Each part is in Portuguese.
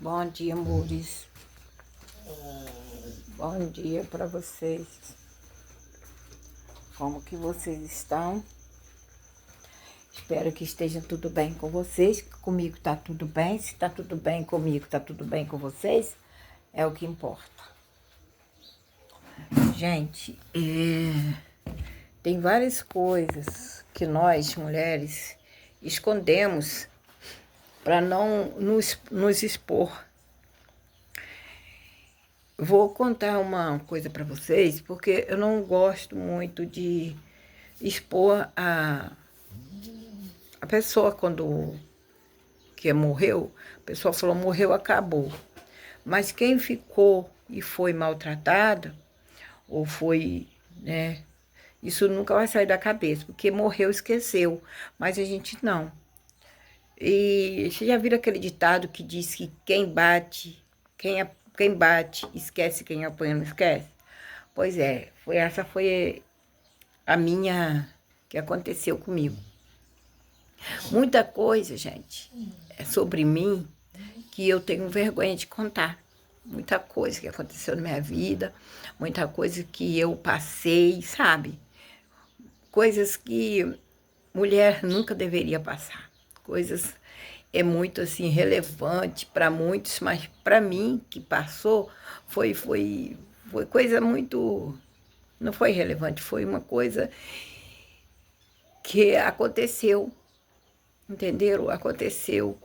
Bom dia, amores. Bom dia para vocês. Como que vocês estão? Espero que esteja tudo bem com vocês. Comigo tá tudo bem. Se tá tudo bem comigo, tá tudo bem com vocês. É o que importa. Gente, tem várias coisas que nós, mulheres, escondemos para não nos expor. Vou contar uma coisa para vocês, porque eu não gosto muito de expor a pessoa quando que morreu. A pessoa falou, morreu, acabou. Mas quem ficou e foi maltratada, ou foi, né? Isso nunca vai sair da cabeça, porque morreu, esqueceu. Mas a gente não. E você já viram aquele ditado que diz que quem bate esquece, quem apanha não esquece? Pois é, essa foi a minha que aconteceu comigo. Muita coisa, gente, é sobre mim que eu tenho vergonha de contar. Muita coisa que aconteceu na minha vida, muita coisa que eu passei, sabe? Coisas que mulher nunca deveria passar. Coisas muito assim relevante para muitos, mas para mim que passou foi coisa muito, não foi relevante, foi uma coisa que aconteceu, entenderam? Aconteceu.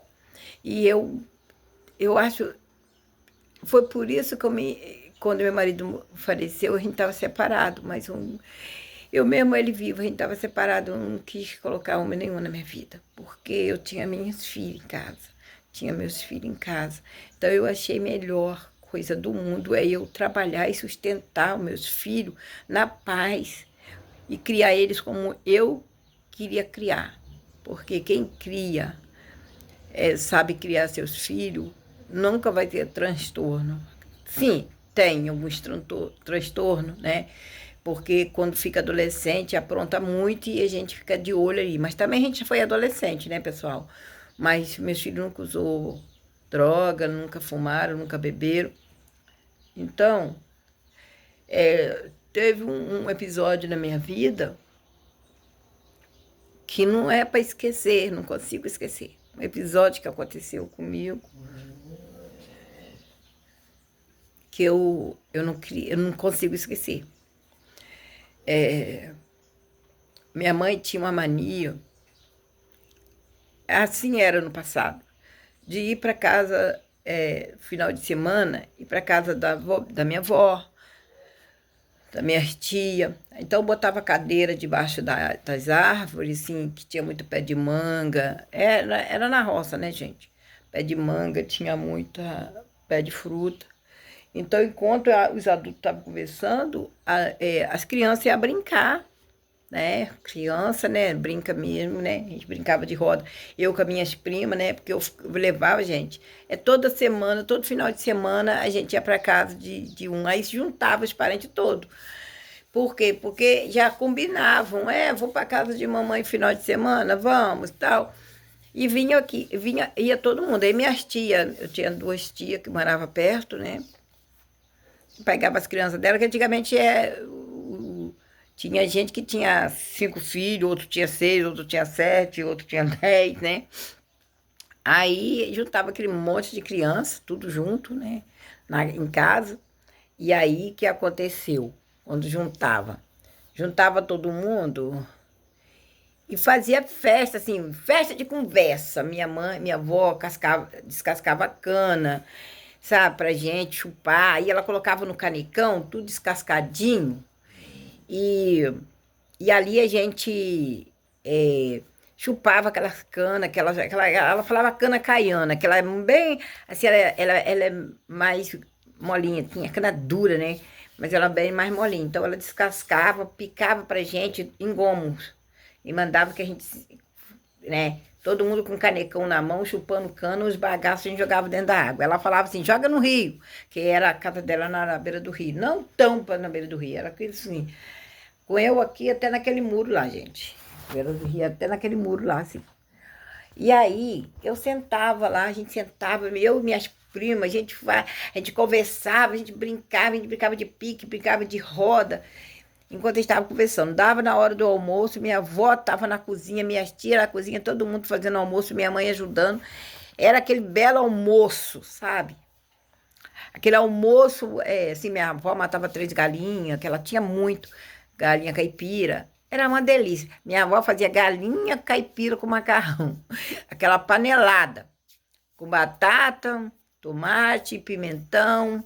E eu acho, foi por isso que quando meu marido faleceu, a gente estava separado, mas eu mesmo, ele vivo, a gente estava separado, eu não quis colocar homem nenhum na minha vida, porque eu tinha minhas filhas em casa, tinha meus filhos em casa. Então eu achei melhor coisa do mundo é eu trabalhar e sustentar os meus filhos na paz e criar eles como eu queria criar. Porque quem cria, sabe criar seus filhos, nunca vai ter transtorno. Sim, tem alguns transtornos, né? Porque quando fica adolescente, apronta muito e a gente fica de olho ali. Mas também a gente já foi adolescente, né, pessoal? Mas meus filhos nunca usou droga, nunca fumaram, nunca beberam. Então, teve um episódio na minha vida que não é para esquecer, não consigo esquecer. Um episódio que aconteceu comigo, que eu não consigo esquecer. Minha mãe tinha uma mania, assim era no passado, de ir para casa final de semana, ir para casa da minha avó, da minha tia. Então eu botava cadeira debaixo das árvores, assim, que tinha muito pé de manga. Era na roça, né, gente? Pé de manga, tinha muita pé de fruta. Então, enquanto os adultos estavam conversando, as crianças iam brincar, né? Criança, né? Brinca mesmo, né? A gente brincava de roda. Eu com as minhas primas, né? Porque eu levava, gente. Toda semana, todo final de semana, a gente ia para casa de um. Aí se juntava os parentes todos. Por quê? Porque já combinavam. Vou para casa de mamãe final de semana, vamos, tal. E vinha aqui, ia todo mundo. Aí minhas tias, eu tinha duas tias que moravam perto, né? Pegava as crianças dela, que antigamente tinha gente que tinha 5 filhos, outro tinha 6, outro tinha 7, outro tinha 10, né? Aí juntava aquele monte de criança, tudo junto, né? Em casa. E aí que aconteceu? Quando juntava? Juntava todo mundo e fazia festa, assim, festa de conversa. Minha mãe, minha avó descascava cana, sabe, pra gente chupar. Aí ela colocava no canecão, tudo descascadinho. E, e ali a gente chupava aquelas canas, ela falava cana caiana, que ela é bem, assim, ela é mais molinha, tinha cana dura, né? Mas ela é bem mais molinha. Então ela descascava, picava pra gente em gomos e mandava que a gente, né? Todo mundo com canecão na mão, chupando cana, os bagaços a gente jogava dentro da água. Ela falava assim, joga no rio, que era a casa dela na beira do rio. Não tão na beira do rio, era aquilo assim. Com eu aqui até naquele muro lá, gente. Beira do rio, até naquele muro lá, assim. E aí, eu sentava lá, a gente sentava, eu e minhas primas, a gente conversava, a gente brincava de pique, brincava de roda, enquanto estava conversando. Dava na hora do almoço, minha avó estava na cozinha, minhas tias na cozinha, todo mundo fazendo almoço, minha mãe ajudando. Era aquele belo almoço, sabe? Aquele almoço, assim, minha avó matava 3 galinhas, que ela tinha muito, galinha caipira. Era uma delícia. Minha avó fazia galinha caipira com macarrão. Aquela panelada, com batata, tomate, pimentão.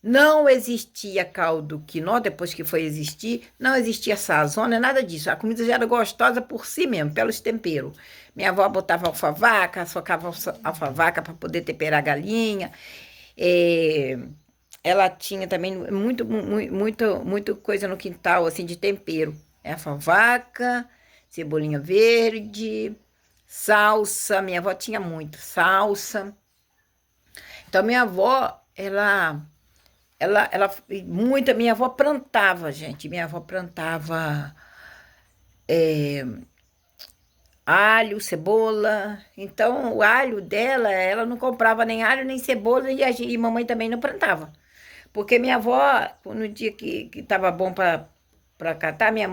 Não existia caldo quinó, depois que foi existir, não existia sazona, nada disso. A comida já era gostosa por si mesmo, pelos temperos. Minha avó botava alfavaca, socava alfavaca para poder temperar a galinha. É, ela tinha também muito coisa no quintal, assim, de tempero. Alfavaca, cebolinha verde, salsa. Minha avó tinha muito salsa. Então, minha avó, minha avó plantava, gente. Minha avó plantava alho, cebola. Então, o alho dela, ela não comprava nem alho, nem cebola, e mamãe também não plantava. Porque minha avó, no dia que estava bom para catar, minha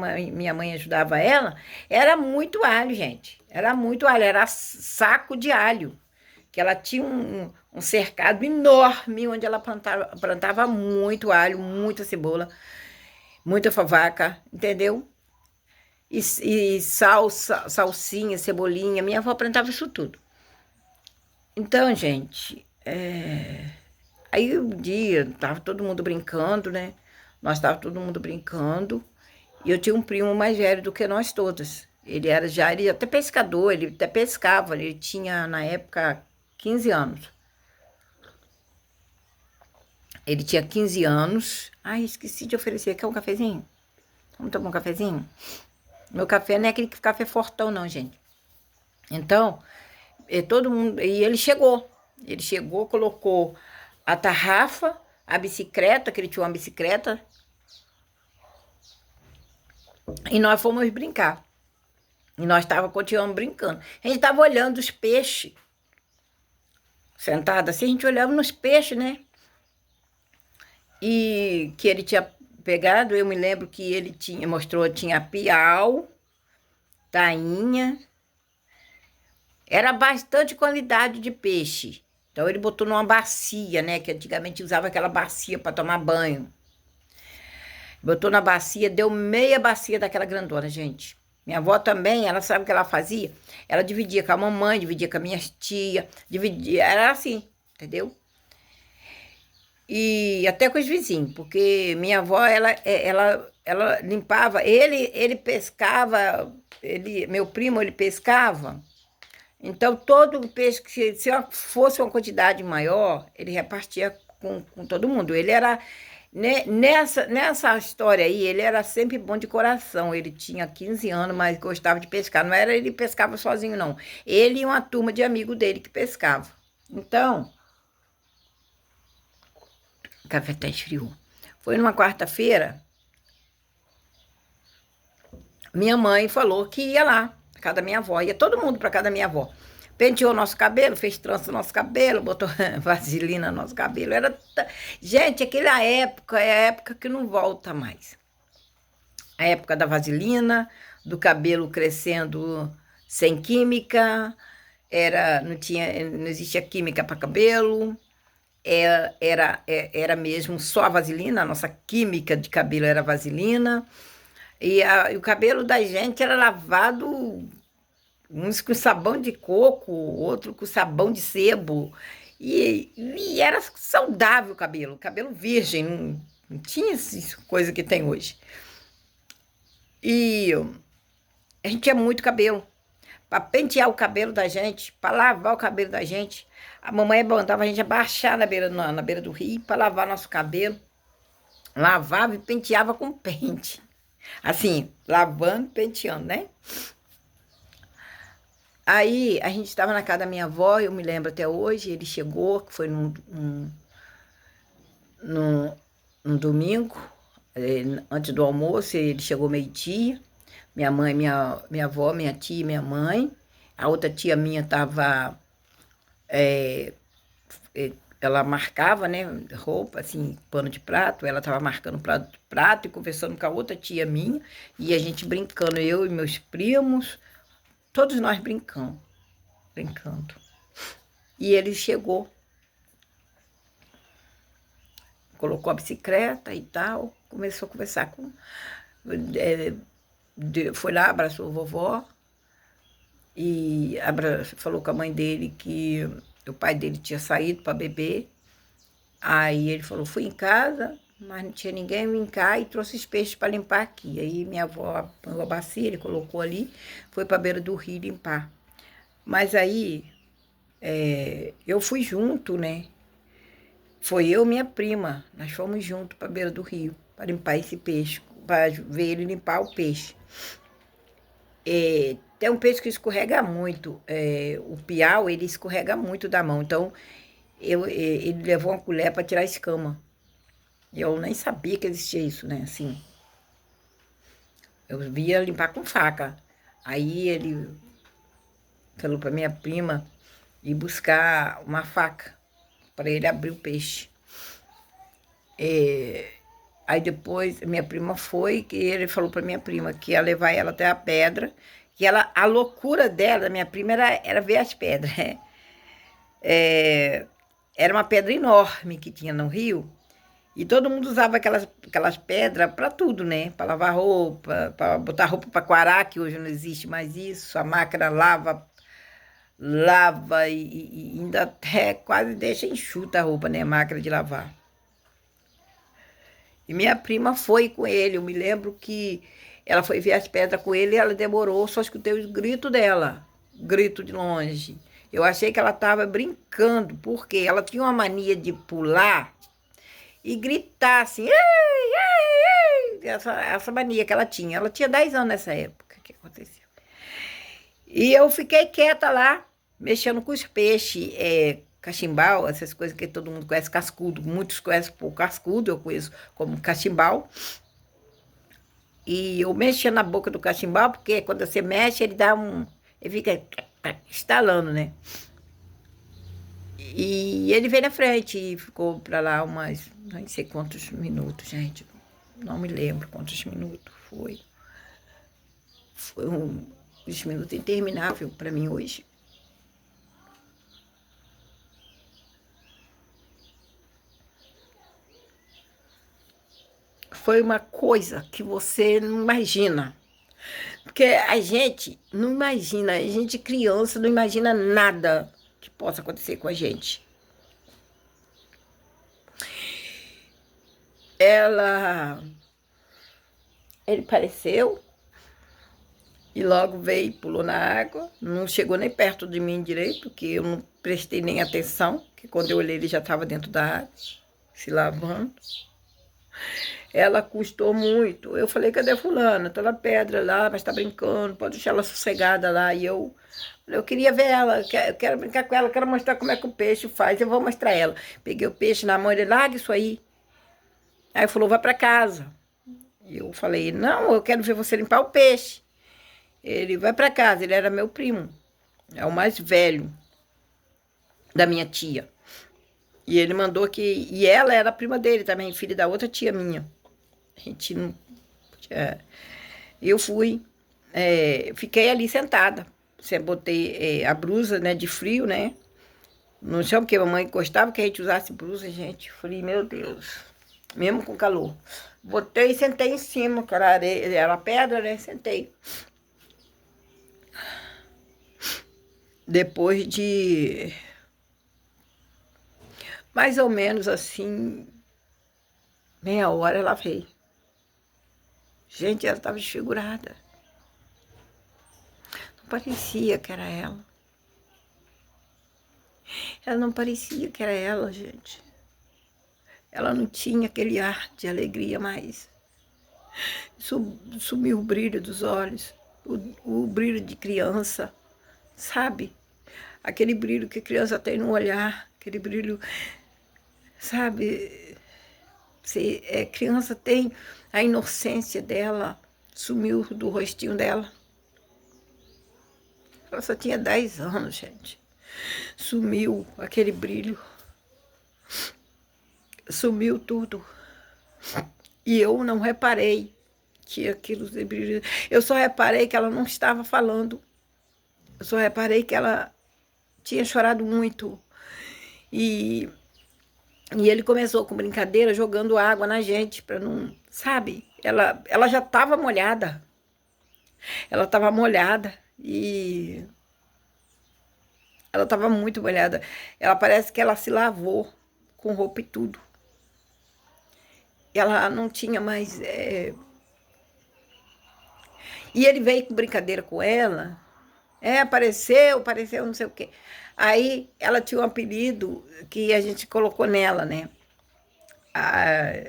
mãe ajudava ela, era muito alho, gente. Era muito alho, era saco de alho. Que ela tinha um cercado enorme onde ela plantava muito alho, muita cebola, muita favaca, entendeu? E salsinha, cebolinha. Minha avó plantava isso tudo. Então, gente, aí um dia tava todo mundo brincando, né? Nós tava todo mundo brincando. E eu tinha um primo mais velho do que nós todas. Ele até pescador, ele até pescava, ele tinha na época 15 anos. Ele tinha 15 anos. Ai, esqueci de oferecer. Quer um cafezinho? Vamos tomar um cafezinho? Meu café não é aquele café fortão, não, gente. Então, todo mundo. E ele chegou. Ele chegou, colocou a tarrafa, a bicicleta, que ele tinha uma bicicleta. E nós fomos brincar. E nós continuamos brincando. A gente estava olhando os peixes. Sentado assim, a gente olhava nos peixes, né? E que ele tinha pegado, eu me lembro que ele tinha piau, tainha. Era bastante qualidade de peixe. Então ele botou numa bacia, né? Que antigamente usava aquela bacia para tomar banho. Botou na bacia, deu meia bacia daquela grandona, gente. Minha avó também, ela sabe o que ela fazia? Ela dividia com a mamãe, dividia com a minha tia, dividia, era assim, entendeu? E até com os vizinhos, porque minha avó, ela limpava, ele pescava, meu primo, ele pescava, então todo o peixe, se fosse uma quantidade maior, ele repartia com todo mundo. Ele era, nessa história aí, ele era sempre bom de coração, ele tinha 15 anos, mas gostava de pescar, não era ele pescava sozinho, não. Ele e uma turma de amigo dele que pescava. Então, o café tá esfriou. Foi numa quarta-feira, minha mãe falou que ia lá, na casa da minha avó. Ia todo mundo pra casa da minha avó. Penteou nosso cabelo, fez trança no nosso cabelo, botou vaselina no nosso cabelo. Gente, aquela época é a época que não volta mais. A época da vaselina, do cabelo crescendo sem química, não existia química para cabelo. Era mesmo só a vaselina, a nossa química de cabelo era vaselina, e o cabelo da gente era lavado, uns com sabão de coco, outro com sabão de sebo, e era saudável o cabelo virgem, não tinha essa coisa que tem hoje. E a gente tinha muito cabelo. Para pentear o cabelo da gente, para lavar o cabelo da gente. A mamãe mandava a gente abaixar na beira do rio para lavar nosso cabelo. Lavava e penteava com pente. Assim, lavando, penteando, né? Aí a gente estava na casa da minha avó, eu me lembro até hoje, ele chegou, que foi num domingo, antes do almoço, ele chegou meio-dia. Minha avó, minha tia e minha mãe. A outra tia minha estava... ela marcava, né, roupa, assim, pano de prato. Ela estava marcando pano de prato e conversando com a outra tia minha. E a gente brincando, eu e meus primos, todos nós brincando. E ele chegou, colocou a bicicleta e tal, começou a conversar com... foi lá, abraçou a vovó e falou com a mãe dele que o pai dele tinha saído para beber. Aí ele falou, fui em casa, mas não tinha ninguém, vim cá e trouxe os peixes para limpar aqui. Aí minha avó pôs a bacia, ele colocou ali, foi para a beira do rio limpar. Mas aí eu fui junto, né? Foi eu e minha prima, nós fomos juntos para a beira do rio, para limpar esse peixe, para ver ele limpar o peixe. Tem um peixe que escorrega muito, o piau, ele escorrega muito da mão, então ele levou uma colher para tirar a escama. Eu nem sabia que existia isso, né, assim. Eu via limpar com faca. Aí ele falou para minha prima ir buscar uma faca para ele abrir o peixe. Aí depois minha prima foi, que ele falou para minha prima que ia levar ela até a pedra, que a loucura dela, minha prima, era ver as pedras. Era uma pedra enorme que tinha no rio, e todo mundo usava aquelas pedras para tudo, né? Para lavar roupa, para botar roupa para quarar, que hoje não existe mais isso. A máquina lava e ainda até quase deixa enxuta a roupa, né? A máquina de lavar. E minha prima foi com ele. Eu me lembro que ela foi ver as pedras com ele e ela demorou, só escutei os gritos dela, grito de longe. Eu achei que ela estava brincando, porque ela tinha uma mania de pular e gritar assim, ei, ei, ei. Essa mania que ela tinha. Ela tinha 10 anos nessa época que aconteceu. E eu fiquei quieta lá, mexendo com os peixes, cachimbau, essas coisas que todo mundo conhece, cascudo. Muitos conhecem por cascudo, eu conheço como cachimbau. E eu mexia na boca do cachimbau, porque quando você mexe, ele dá um... ele fica estalando, né? E ele veio na frente e ficou para lá umas... não sei quantos minutos, gente. Não me lembro quantos minutos foi. Foi um minuto interminável para mim hoje. Foi uma coisa que você não imagina. Porque a gente não imagina, a gente criança não imagina nada que possa acontecer com a gente. Ele apareceu e logo veio e pulou na água. Não chegou nem perto de mim direito, que eu não prestei nem atenção, que quando eu olhei ele já estava dentro da água, se lavando. Ela custou muito. Eu falei, cadê a fulana? Tá na pedra lá, mas tá brincando, pode deixar ela sossegada lá. E eu queria ver ela, eu quero brincar com ela, quero mostrar como é que o peixe faz, eu vou mostrar ela. Peguei o peixe na mão, ele, larga isso aí. Aí falou, vai para casa. E eu falei, não, eu quero ver você limpar o peixe. Ele, vai para casa, ele era meu primo, é o mais velho da minha tia. E ele mandou que... e ela era a prima dele também, filha da outra tia minha. A gente não... eu fui, fiquei ali sentada. Botei a blusa, né, de frio, né? Não sei porque a mamãe gostava que a gente usasse blusa, gente. Falei, meu Deus, mesmo com calor. Botei e sentei em cima, que era areia, era pedra, né? Sentei. Depois de mais ou menos assim, meia hora ela veio. Gente, ela estava desfigurada. Não parecia que era ela. Ela não parecia que era ela, gente. Ela não tinha aquele ar de alegria mais. Sumiu o brilho dos olhos, o brilho de criança, sabe? Aquele brilho que a criança tem no olhar, aquele brilho, sabe? Criança tem a inocência dela, sumiu do rostinho dela. Ela só tinha 10 anos, gente. Sumiu aquele brilho. Sumiu tudo. E eu não reparei que aquilo de brilho. Eu só reparei que ela não estava falando. Eu só reparei que ela tinha chorado muito. E ele começou com brincadeira, jogando água na gente, para não... Sabe? Ela já estava molhada. Ela estava molhada e... Ela estava muito molhada. Ela parece que ela se lavou com roupa e tudo. Ela não tinha mais... E ele veio com brincadeira com ela. Apareceu não sei o quê. Aí ela tinha um apelido que a gente colocou nela, né?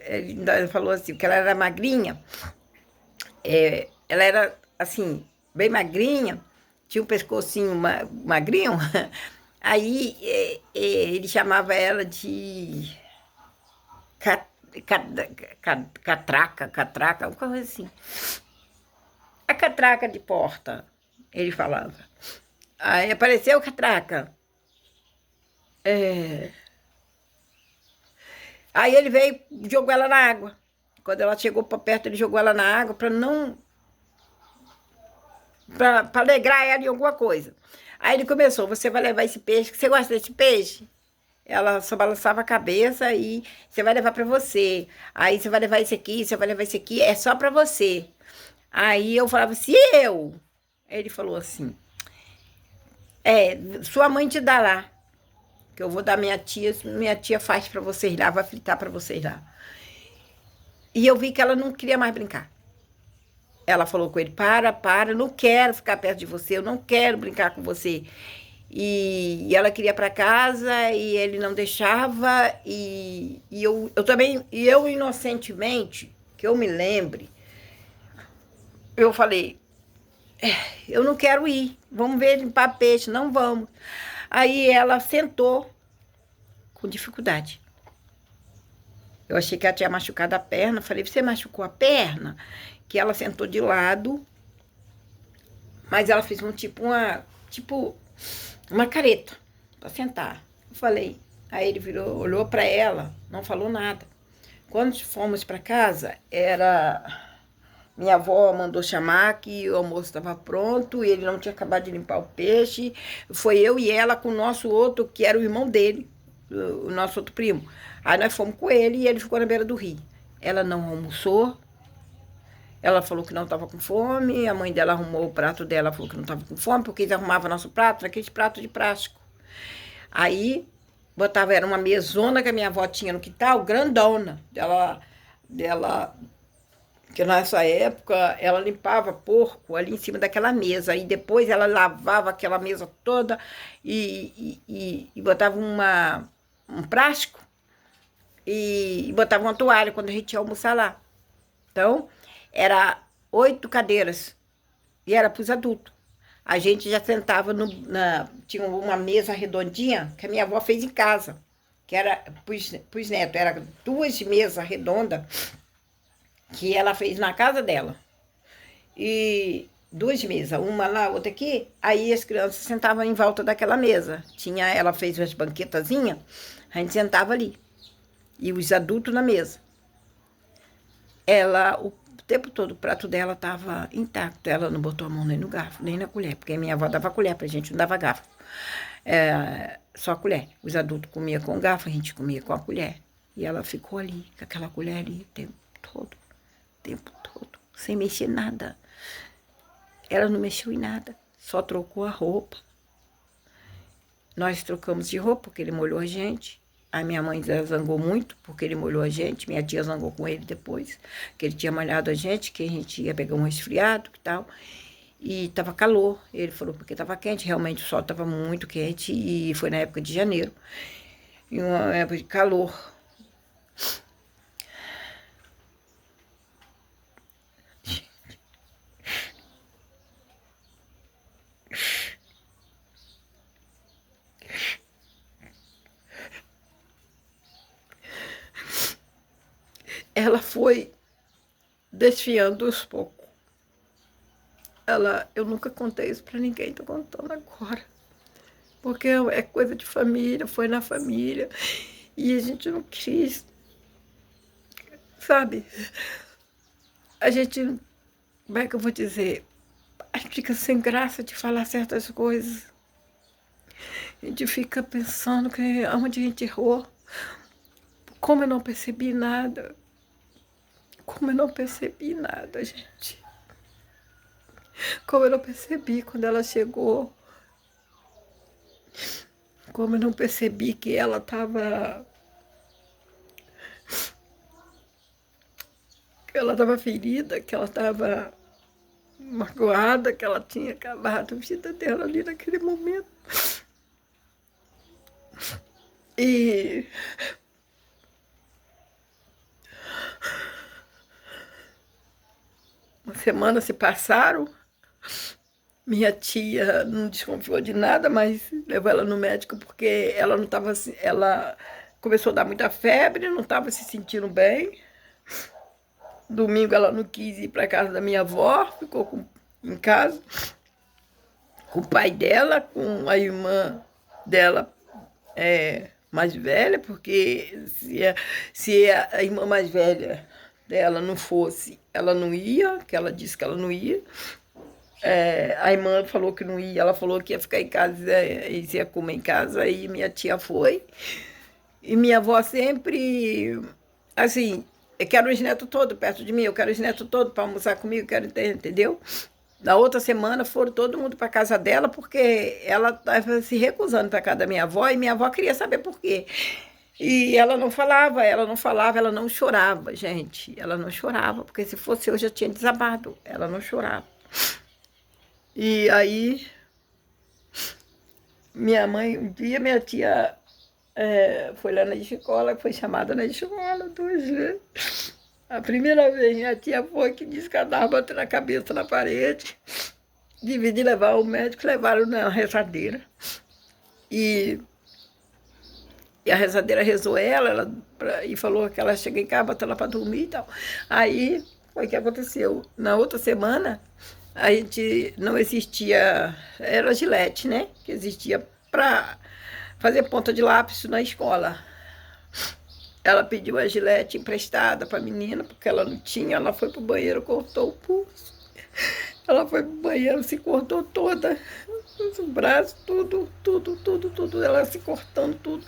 Ele ainda falou assim, que ela era magrinha. Ela era, assim, bem magrinha. Tinha um pescocinho magrinho. Aí ele chamava ela de catraca, uma coisa assim. A catraca de porta, ele falava. Aí apareceu catraca. Aí ele veio e jogou ela na água. Quando ela chegou para perto, ele jogou ela na água para não... para alegrar ela em alguma coisa. Aí ele começou, você vai levar esse peixe, você gosta desse peixe? Ela só balançava a cabeça e você vai levar para você. Aí você vai levar esse aqui, você vai levar esse aqui, é só para você. Aí eu falava, se eu? Ele falou assim, sua mãe te dá lá, que eu vou dar minha tia faz para vocês lá, vai fritar para vocês lá. E eu vi que ela não queria mais brincar. Ela falou com ele, para, não quero ficar perto de você, eu não quero brincar com você. E ela queria ir para casa e ele não deixava, e eu também, eu inocentemente, que eu me lembre, eu falei, eu não quero ir, vamos ver limpar peixe, não vamos. Aí ela sentou com dificuldade. Eu achei que ela tinha machucado a perna, falei, você machucou a perna? Que ela sentou de lado, mas ela fez uma careta para sentar. Eu falei, aí ele virou, olhou para ela, não falou nada. Quando fomos para casa, minha avó mandou chamar que o almoço estava pronto e ele não tinha acabado de limpar o peixe. Foi eu e ela com o nosso outro, que era o irmão dele, o nosso outro primo. Aí nós fomos com ele e ele ficou na beira do rio. Ela não almoçou. Ela falou que não estava com fome, a mãe dela arrumou o prato dela, falou que não estava com fome, porque eles arrumavam nosso prato, naquele prato de plástico. Aí, era uma mesona que a minha avó tinha no quintal, grandona, que nessa época ela limpava porco ali em cima daquela mesa, e depois ela lavava aquela mesa toda e botava um plástico e botava uma toalha quando a gente ia almoçar lá. Então, era 8 cadeiras e era para os adultos. A gente já sentava tinha uma mesa redondinha que a minha avó fez em casa, que era para os netos, era 2 mesas redondas que ela fez na casa dela. E 2 mesas, uma lá, outra aqui, aí as crianças sentavam em volta daquela mesa. Ela fez umas banquetazinhas, a gente sentava ali. E os adultos na mesa. O tempo todo o prato dela estava intacto. Ela não botou a mão nem no garfo, nem na colher, porque a minha avó dava colher pra gente, não dava garfo. Só a colher. Os adultos comiam com o garfo, a gente comia com a colher. E ela ficou ali, com aquela colher ali, o tempo todo, sem mexer nada. Ela não mexeu em nada, só trocou a roupa. Nós trocamos de roupa, porque ele molhou a gente. A minha mãe zangou muito, porque ele molhou a gente. Minha tia zangou com ele depois, que ele tinha molhado a gente, que a gente ia pegar um resfriado e tal. E estava calor. Ele falou porque estava quente, realmente o sol estava muito quente, e foi na época de janeiro. E uma época de calor. Ela foi desfiando aos poucos. eu nunca contei isso pra ninguém, tô contando agora. Porque é coisa de família, foi na família. E a gente não quis, sabe? A gente, como é que eu vou dizer? A gente fica sem graça de falar certas coisas. A gente fica pensando que onde a gente errou. Como eu não percebi nada. Como eu não percebi nada, gente. Como eu não percebi quando ela chegou. Como eu não percebi que ela estava... que ela estava ferida, que ela estava magoada, que ela tinha acabado a vida dela ali naquele momento. E uma semana se passaram, minha tia não desconfiou de nada, mas levou ela no médico porque ela não estava, ela começou a dar muita febre, não estava se sentindo bem. Domingo ela não quis ir para casa da minha avó, ficou em casa com o pai dela, com a irmã dela mais velha, porque se a irmã mais velha dela não fosse, ela não ia, que ela disse que ela não ia. A irmã falou que não ia, ela falou que ia ficar em casa, eles iam comer em casa, aí minha tia foi. E minha avó sempre, assim, eu quero os netos todos perto de mim, eu quero os netos todos para almoçar comigo, quero ter, entendeu? Na outra semana foram todo mundo para casa dela, porque ela estava se recusando para casa da minha avó, e minha avó queria saber por quê. E ela não falava, ela não falava, ela não chorava, gente. Ela não chorava, porque se fosse eu já tinha desabado. Ela não chorava. E aí, minha mãe, um dia minha tia foi lá na escola, foi chamada na escola 2 vezes. A primeira vez minha tia foi que disse que ela estava batendo a cabeça na parede. De levar o médico, levaram na rezadeira. E a rezadeira rezou ela e falou que ela chega em casa, botou ela para dormir e tal. Aí foi o que aconteceu. Na outra semana, a gente não existia, era Gillette, né? Que existia para fazer ponta de lápis na escola. Ela pediu a Gillette emprestada para a menina, porque ela não tinha, ela foi pro banheiro, cortou o pulso. Ela foi pro banheiro, se cortou toda, os braços, tudo, ela se cortando tudo.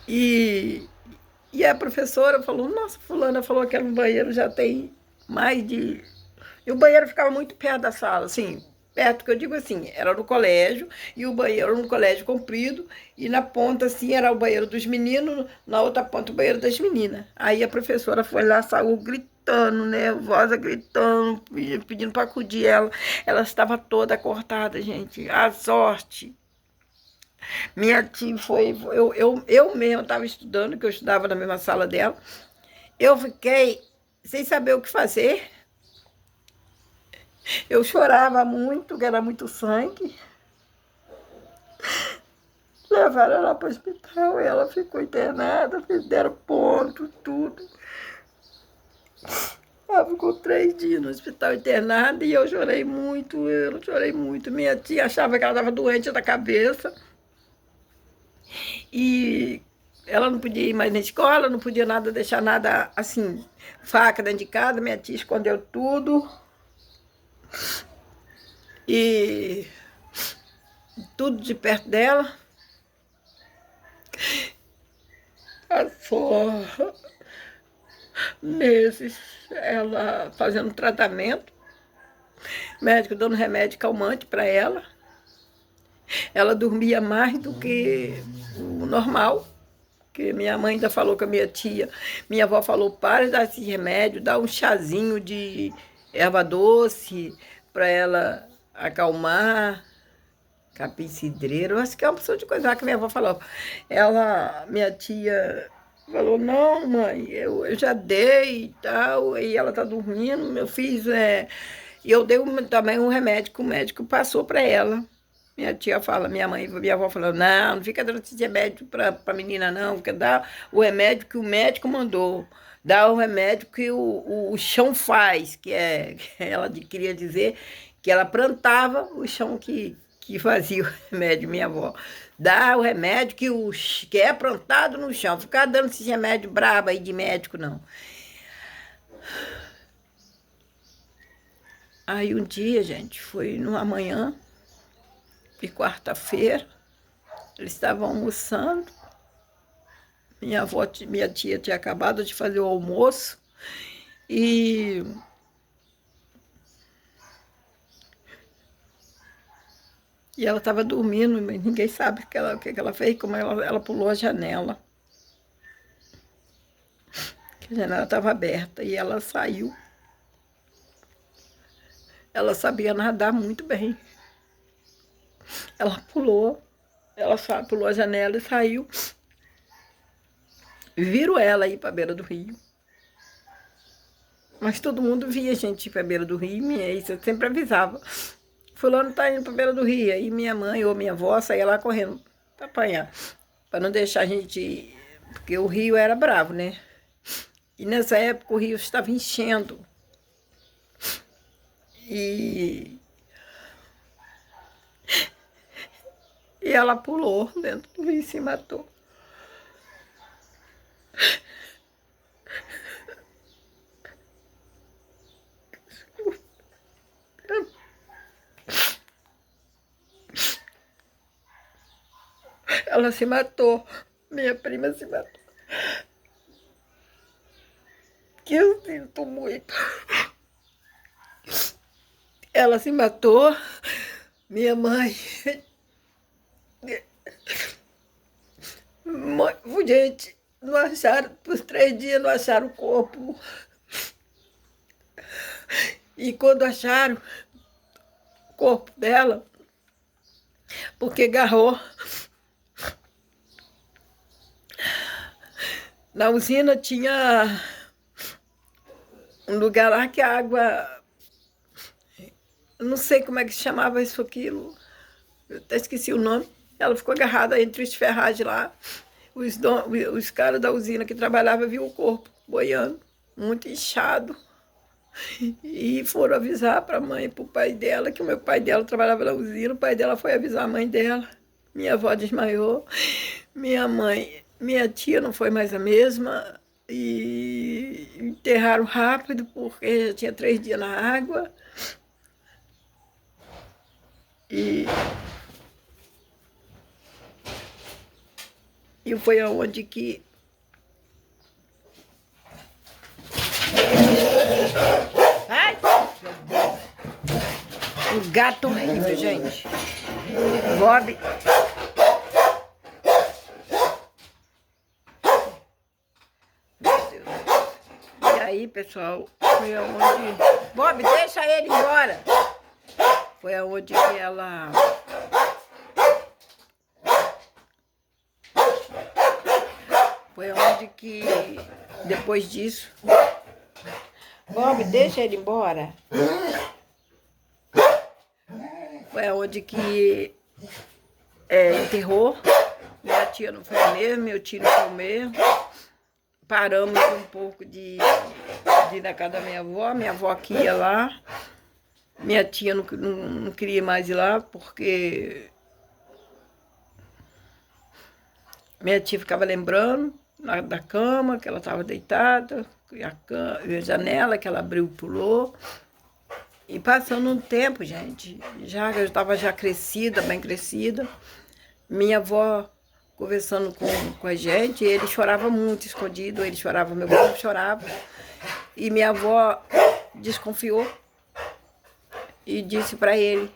E a professora falou, nossa, fulana falou que era um banheiro já tem mais de... E o banheiro ficava muito perto da sala, assim, perto, que eu digo assim, era no colégio, e o banheiro era um colégio comprido, e na ponta, assim, era o banheiro dos meninos, na outra ponta, o banheiro das meninas. Aí a professora foi lá, saiu gritando, nervosa, gritando, pedindo para acudir ela. Ela estava toda cortada, gente, a sorte. Minha tia eu mesma estava estudando, que eu estudava na mesma sala dela. Eu fiquei sem saber o que fazer. Eu chorava muito, que era muito sangue. Levaram ela para o hospital, ela ficou internada, deram ponto, tudo. Ela ficou 3 dias no hospital internada e eu chorei muito, Minha tia achava que ela estava doente da cabeça. E ela não podia ir mais na escola, não podia nada, deixar nada assim, faca dentro de casa. Minha tia escondeu tudo. E tudo de perto dela. Passou meses ela fazendo tratamento, médico dando remédio calmante para ela. Ela dormia mais do que o normal, que minha mãe ainda falou com a minha tia. Minha avó falou, para de dar esse remédio, dá um chazinho de erva doce para ela acalmar, capim cidreiro, acho que é uma opção de coisa que minha avó falou. Minha tia falou, não, mãe, eu já dei e tal, e ela tá dormindo, eu fiz, e eu dei também um remédio que o médico passou para ela. Minha tia fala, minha avó falou, não fica dando esse remédio pra menina não, porque dá o remédio que o médico mandou, dá o remédio que o chão faz, que ela queria dizer que ela plantava o chão que fazia o remédio, minha avó. Dá o remédio que é plantado no chão. Ficar dando esse remédio brabo aí de médico, não. Aí um dia, gente, foi numa manhã de quarta-feira, eles estavam almoçando. Minha tia tinha acabado de fazer o almoço e ela estava dormindo, mas ninguém sabe o que ela fez, como ela pulou a janela. A janela estava aberta e ela saiu. Ela sabia nadar muito bem. Ela pulou a janela e saiu. Viram ela ir para a beira do rio. Mas todo mundo via a gente ir para a beira do rio, minha ex sempre avisava. Fulano tá indo para a beira do rio. Aí minha mãe ou minha avó saía lá correndo para apanhar. Para não deixar a gente ir, porque o rio era bravo, né? E nessa época o rio estava enchendo. E ela pulou dentro do rio e se matou. Ela se matou. Minha prima se matou. Que eu sinto muito. Ela se matou. Minha mãe... Gente, não acharam, por 3 dias não acharam o corpo. E quando acharam o corpo dela, porque agarrou, na usina tinha um lugar lá que a água, não sei como é que se chamava isso, aquilo, eu até esqueci o nome. Ela ficou agarrada entre os ferragens lá. Os caras da usina que trabalhavam viu o corpo boiando, muito inchado. E foram avisar para a mãe e para o pai dela, que o meu pai dela trabalhava na usina. O pai dela foi avisar a mãe dela. Minha avó desmaiou. Minha tia não foi mais a mesma. E enterraram rápido, porque já tinha 3 dias na água. E foi aonde que... Ai! Um gato horrível, gente. Bob. Meu Deus. E aí, pessoal, foi aonde... Bob, deixa ele embora. Foi aonde que ela... Foi aonde que, depois disso... Bob, deixa ele embora. Foi aonde que enterrou. Minha tia não foi a mesma, meu tio não foi o mesmo. Paramos um pouco de ir na casa da minha avó que ia lá. Minha tia não queria mais ir lá, porque minha tia ficava lembrando da cama, que ela estava deitada, e a janela que ela abriu e pulou. E passando um tempo, gente, eu estava já crescida, bem crescida, minha avó conversando com a gente, ele chorava muito escondido, ele chorava, meu avô chorava, e minha avó desconfiou e disse para ele: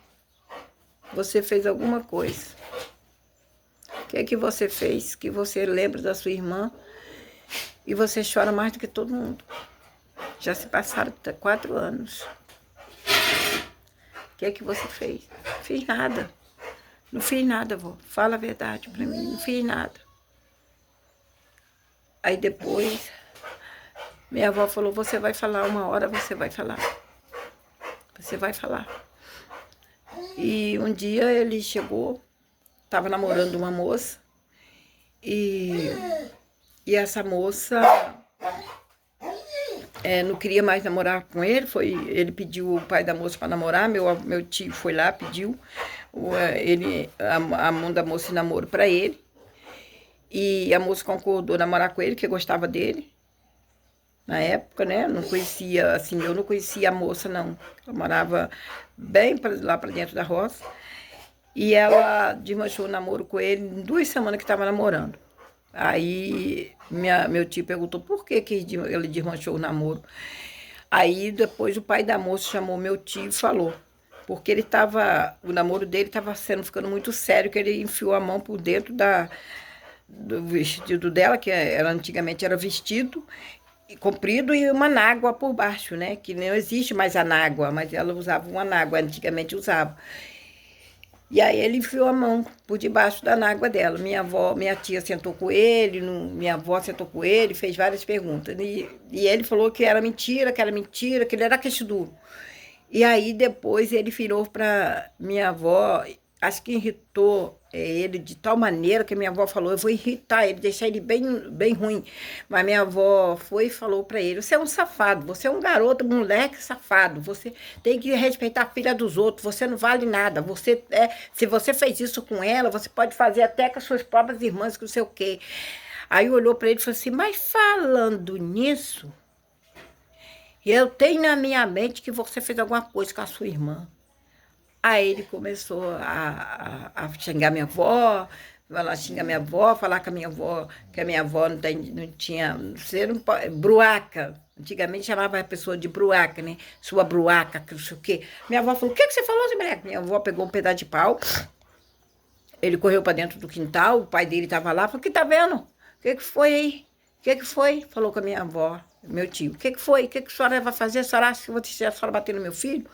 você fez alguma coisa. O que é que você fez que você lembra da sua irmã e você chora mais do que todo mundo? Já se passaram 4 anos. O que é que você fez? Não fiz nada. Não fiz nada, avó. Fala a verdade pra mim. Não fiz nada. Aí depois, minha avó falou: você vai falar, uma hora você vai falar. Você vai falar. E um dia ele chegou, estava namorando uma moça, e essa moça não queria mais namorar com ele, ele pediu o pai da moça para namorar, meu tio foi lá, pediu a mão da moça em namoro para ele, e a moça concordou namorar com ele, que gostava dele, na época, né, não conhecia, assim, eu não conhecia a moça, não, ela morava bem lá para dentro da roça, e ela desmanchou o namoro com ele em 2 semanas que estava namorando. Aí meu tio perguntou por que ele desmanchou o namoro. Aí depois o pai da moça chamou meu tio e falou, porque o namoro dele estava ficando muito sério, que ele enfiou a mão por dentro do vestido dela, que antigamente era vestido comprido e uma anágua por baixo, né? Que não existe mais anágua, mas ela usava uma anágua, antigamente usava. E aí ele enfiou a mão por debaixo da água dela. Minha tia sentou com ele, minha avó sentou com ele, fez várias perguntas. E ele falou que era mentira, que ele era queixo duro. E aí depois ele virou para minha avó, acho que irritou ele de tal maneira que minha avó falou, eu vou irritar ele, deixar ele bem ruim. Mas minha avó foi e falou para ele, você é um safado, você é um garoto, moleque safado, você tem que respeitar a filha dos outros, você não vale nada, se você fez isso com ela, você pode fazer até com as suas próprias irmãs, que não sei o quê. Aí olhou para ele e falou assim, mas falando nisso, eu tenho na minha mente que você fez alguma coisa com a sua irmã. Aí ele começou a xingar minha avó, xingar minha avó, falar que a minha avó não tinha, bruaca. Antigamente chamava a pessoa de bruaca, né? Sua bruaca, que não sei o quê. Minha avó falou, o que você falou, Zé Moleque? Minha avó pegou um pedaço de pau, ele correu para dentro do quintal, o pai dele estava lá, falou, o que tá vendo? O que foi aí? O que foi? Falou com a minha avó, meu tio. O que foi? O que a senhora vai fazer? A senhora bater no meu filho?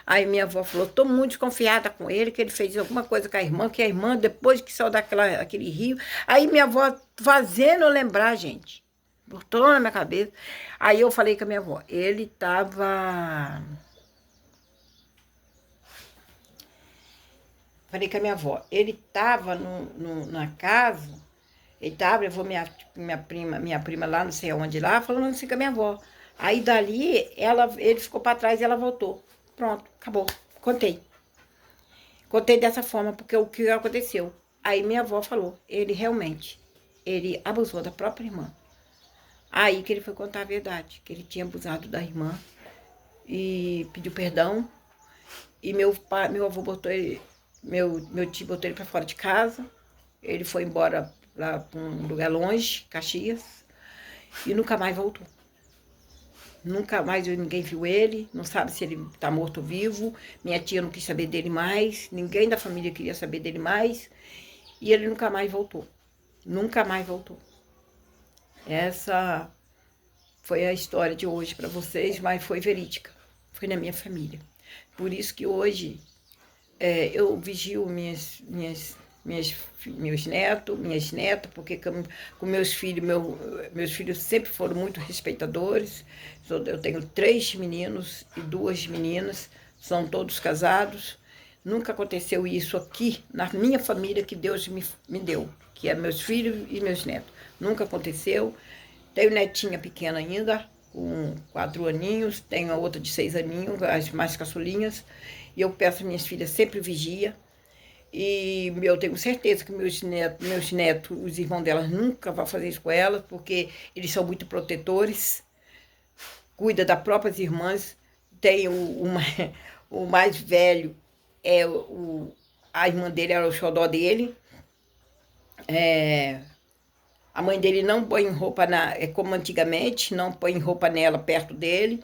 Aí minha avó falou, estou muito desconfiada com ele, que ele fez alguma coisa com a irmã, que a irmã, depois que saiu daquele rio... Aí minha avó fazendo eu lembrar, gente, botou na minha cabeça. Aí eu falei com a minha avó, ele estava... Falei com a minha avó, ele estava na casa, ele estava, levou minha prima lá, não sei aonde lá, falando assim com a minha avó. Aí dali, ele ficou para trás e ela voltou. Pronto, acabou. Contei. Contei dessa forma, porque o que aconteceu? Aí minha avó falou, ele abusou da própria irmã. Aí que ele foi contar a verdade, que ele tinha abusado da irmã e pediu perdão. E meu avô botou ele, meu tio botou ele para fora de casa. Ele foi embora lá para um lugar longe, Caxias, e nunca mais voltou. Nunca mais ninguém viu ele, não sabe se ele está morto ou vivo. Minha tia não quis saber dele mais, ninguém da família queria saber dele mais. E ele nunca mais voltou. Nunca mais voltou. Essa foi a história de hoje para vocês, mas foi verídica. Foi na minha família. Por isso que hoje eu vigio meus netos, minhas netas, porque com meus filhos sempre foram muito respeitadores. Eu tenho 3 meninos e 2 meninas, são todos casados. Nunca aconteceu isso aqui na minha família que Deus me deu, que é meus filhos e meus netos. Nunca aconteceu. Tenho netinha pequena ainda, com 4 aninhos, tenho a outra de 6 aninhos, as mais caçulinhas, e eu peço às minhas filhas sempre vigia. E eu tenho certeza que meus netos, os irmãos delas, nunca vão fazer isso com elas, porque eles são muito protetores, cuida das próprias irmãs. Tem o mais velho, a irmã dele era o xodó dele. A mãe dele não põe roupa, como antigamente, não põe roupa nela perto dele.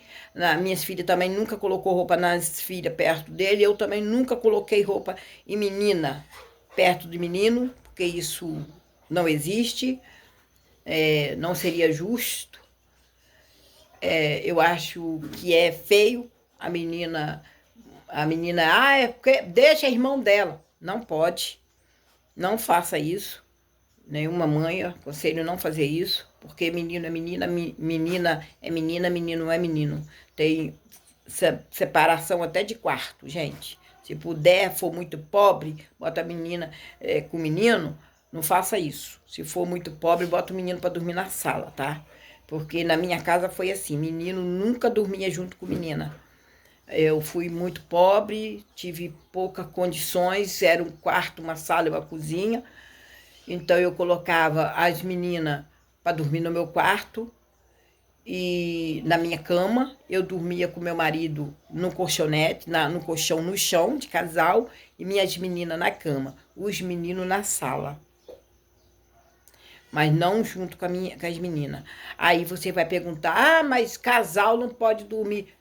Minhas filhas também nunca colocou roupa nas filhas perto dele. Eu também nunca coloquei roupa em menina perto de menino, porque isso não existe, não seria justo. Eu acho que é feio a menina, deixa irmão dela. Não pode, não faça isso. Nenhuma mãe, aconselho não fazer isso, porque menino é menina, menina é menina, menino não é menino. Tem separação até de quarto, gente. Se puder, for muito pobre, bota a menina com o menino, não faça isso. Se for muito pobre, bota o menino para dormir na sala, tá? Porque na minha casa foi assim, menino nunca dormia junto com menina. Eu fui muito pobre, tive poucas condições, era um quarto, uma sala e uma cozinha. Então eu colocava as meninas para dormir no meu quarto e na minha cama. Eu dormia com meu marido no colchonete, no colchão no chão de casal, e minhas meninas na cama, os meninos na sala. Mas não junto com as meninas. Aí você vai perguntar, mas casal não pode dormir.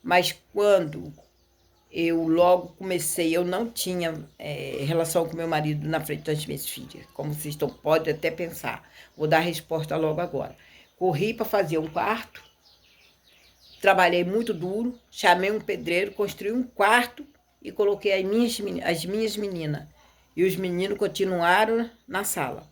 Mas quando eu logo comecei, eu não tinha relação com meu marido na frente das minhas filhas, como vocês podem até pensar. Vou dar a resposta logo agora. Corri para fazer um quarto, trabalhei muito duro, chamei um pedreiro, construí um quarto e coloquei as minhas meninas. E os meninos continuaram na sala.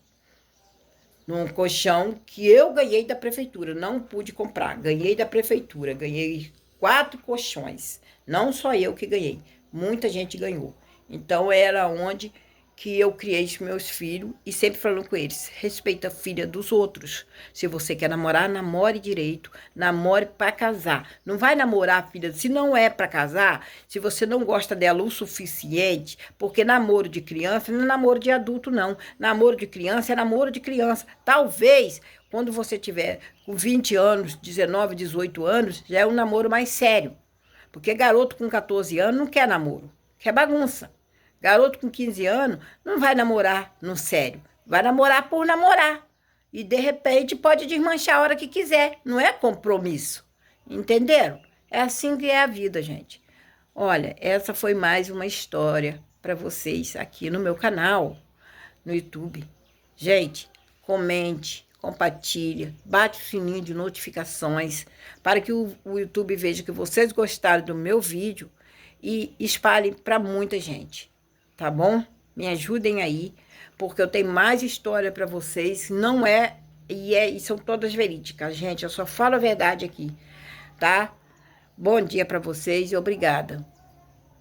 Num colchão que eu ganhei da prefeitura, não pude comprar, ganhei da prefeitura, ganhei 4 colchões, não só eu que ganhei, muita gente ganhou. Então era onde que eu criei os meus filhos e sempre falando com eles, respeita a filha dos outros. Se você quer namorar, namore direito, namore para casar. Não vai namorar a filha, se não é para casar, se você não gosta dela o suficiente, porque namoro de criança não é namoro de adulto não. Namoro de criança é namoro de criança. Talvez quando você tiver com 20 anos, 19, 18 anos, já é um namoro mais sério. Porque garoto com 14 anos não quer namoro, quer bagunça. Garoto com 15 anos não vai namorar no sério. Vai namorar por namorar. E, de repente, pode desmanchar a hora que quiser. Não é compromisso. Entenderam? É assim que é a vida, gente. Olha, essa foi mais uma história para vocês aqui no meu canal, no YouTube. Gente, comente, compartilha, bate o sininho de notificações para que o YouTube veja que vocês gostaram do meu vídeo e espalhem para muita gente. Tá bom? Me ajudem aí, porque eu tenho mais história para vocês. Não é e são todas verídicas, gente. Eu só falo a verdade aqui, tá? Bom dia para vocês e obrigada.